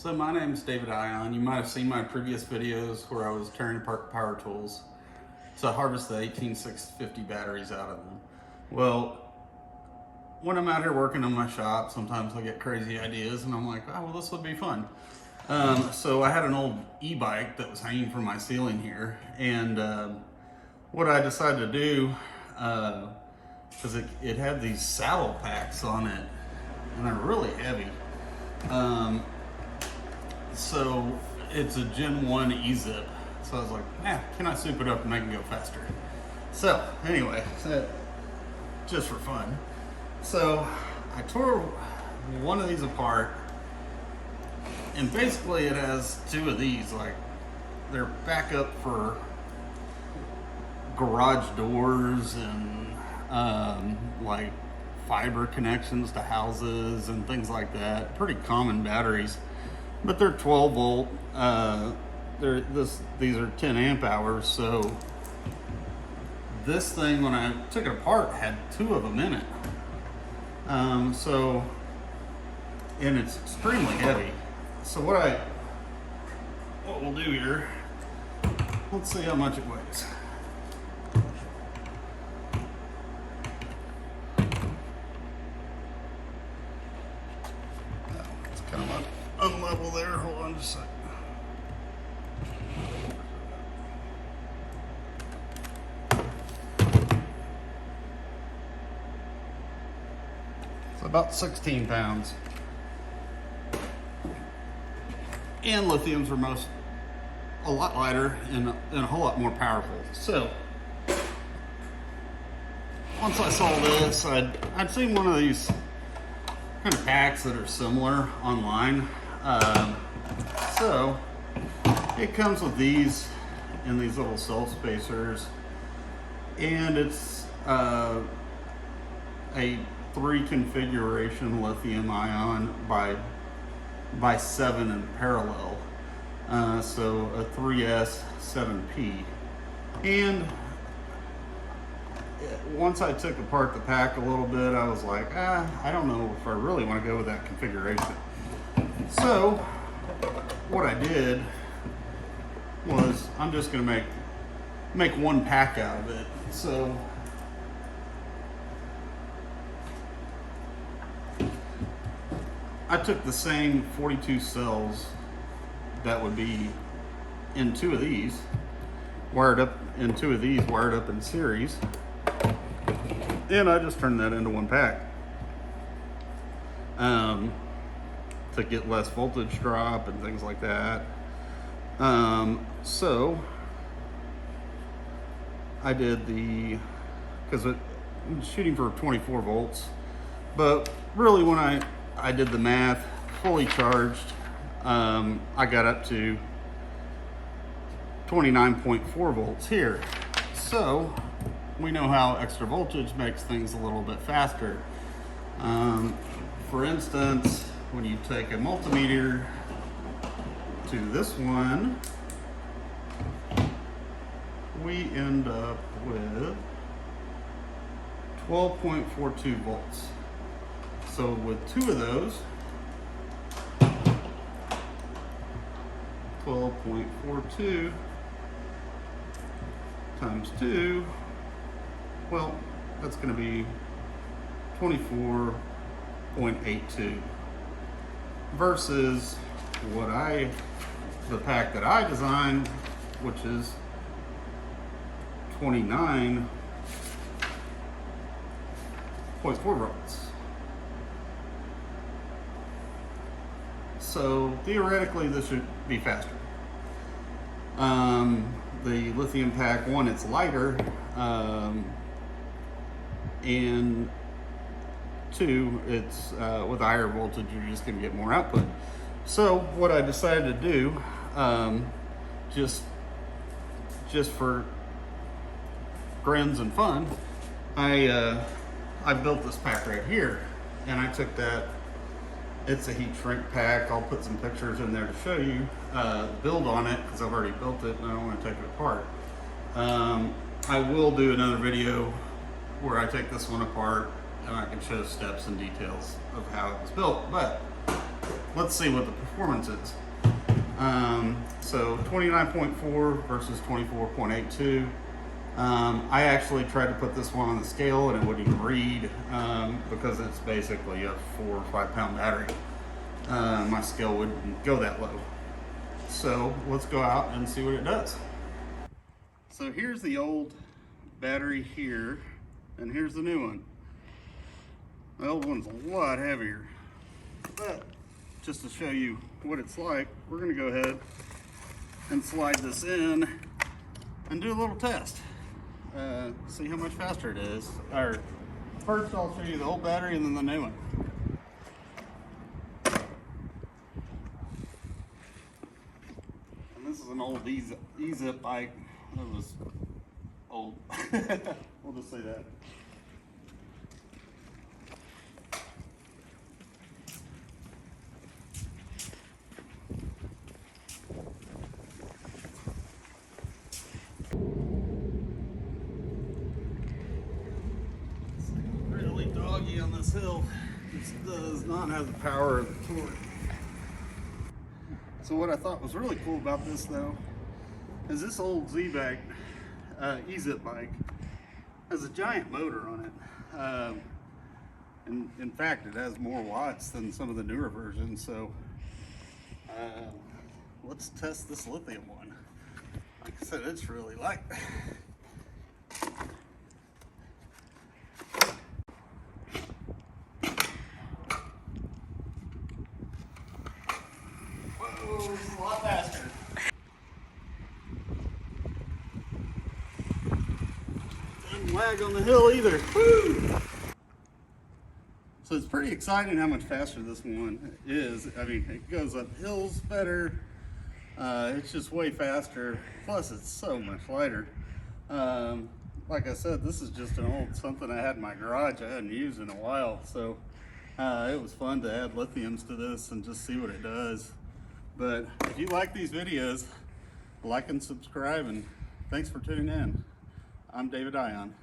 So my name is David Ion. You might have seen my previous videos where I was tearing apart power tools to harvest the 18650 batteries out of them. Well, when I'm out here working in my shop, sometimes I get crazy ideas and I'm like, oh, well, this would be fun. So I had an old e-bike that was hanging from my ceiling here, and what I decided to do, because it had these saddle packs on it, and they're really heavy. So it's a Gen 1 E-Zip. So I was like, can I soup it up and make it go faster? So anyway, just for fun. So I tore one of these apart, and basically it has two of these, like they're backup for garage doors and like fiber connections to houses and things like that. Pretty common batteries, but they're 12 volt. These are 10 amp hours. So this thing, when I took it apart, had two of them in it. And it's extremely heavy. So what we'll do here, let's see how much it weighs. It's kind of unlevel there. Hold on just a second. It's about 16 pounds. And lithiums are a lot lighter and a whole lot more powerful. So once I saw this, I'd seen one of these kind of packs that are similar online. So it comes with these and these little cell spacers, and it's a 3 configuration lithium ion by 7 in parallel. So a 3S 7P. And once I took apart the pack a little bit, I was like, I don't know if I really want to go with that configuration. So what I did was, I'm just going to make one pack out of it. So I took the same 42 cells that would be in two of these, wired up in series, and I just turned that into one pack to get less voltage drop and things like that. So I did because I'm shooting for 24 volts, but really when I did the math, fully charged, I got up to 29.4 volts here. So we know how extra voltage makes things a little bit faster. For instance, when you take a multimeter to this one, we end up with 12.42 volts. So with two of those, 12.42 times 2, well, that's going to be 24.82 versus the pack that I designed, which is 29.4 volts. So theoretically, this should be faster. The lithium pack, one, it's lighter, and two, it's with higher voltage, you're just going to get more output. So what I decided to do, just for grins and fun, I built this pack right here, and I took that. It's a heat shrink pack. I'll put some pictures in there to show you build on it, because I've already built it and I don't want to take it apart. I will do another video where I take this one apart and I can show steps and details of how it was built. But let's see what the performance is. So 29.4 versus 24.82. I actually tried to put this one on the scale and it wouldn't even read because it's basically a 4 or 5 pound battery. My scale wouldn't go that low. So let's go out and see what it does. So here's the old battery here, and here's the new one. The old one's a lot heavier, but just to show you what it's like, we're gonna go ahead and slide this in and do a little test. See how much faster it is. Or first I'll show you the old battery and then the new one. And this is an old E-zip bike. That was old. We'll just say that. Really doggy on this hill. This does not have the power of the torque. So what I thought was really cool about this though is this old Z-bike, E-zip bike, has a giant motor on it. And in fact, it has more watts than some of the newer versions. So let's test this lithium one. Like I said, it's really light. Whoa, it's a lot faster. Doesn't lag on the hill either. Woo! So it's pretty exciting how much faster this one is. I mean, it goes up hills better. It's just way faster. Plus, it's so much lighter. Like I said, this is just an old something I had in my garage I hadn't used in a while. So it was fun to add lithiums to this and just see what it does. But if you like these videos, like and subscribe, and thanks for tuning in. I'm David Ion.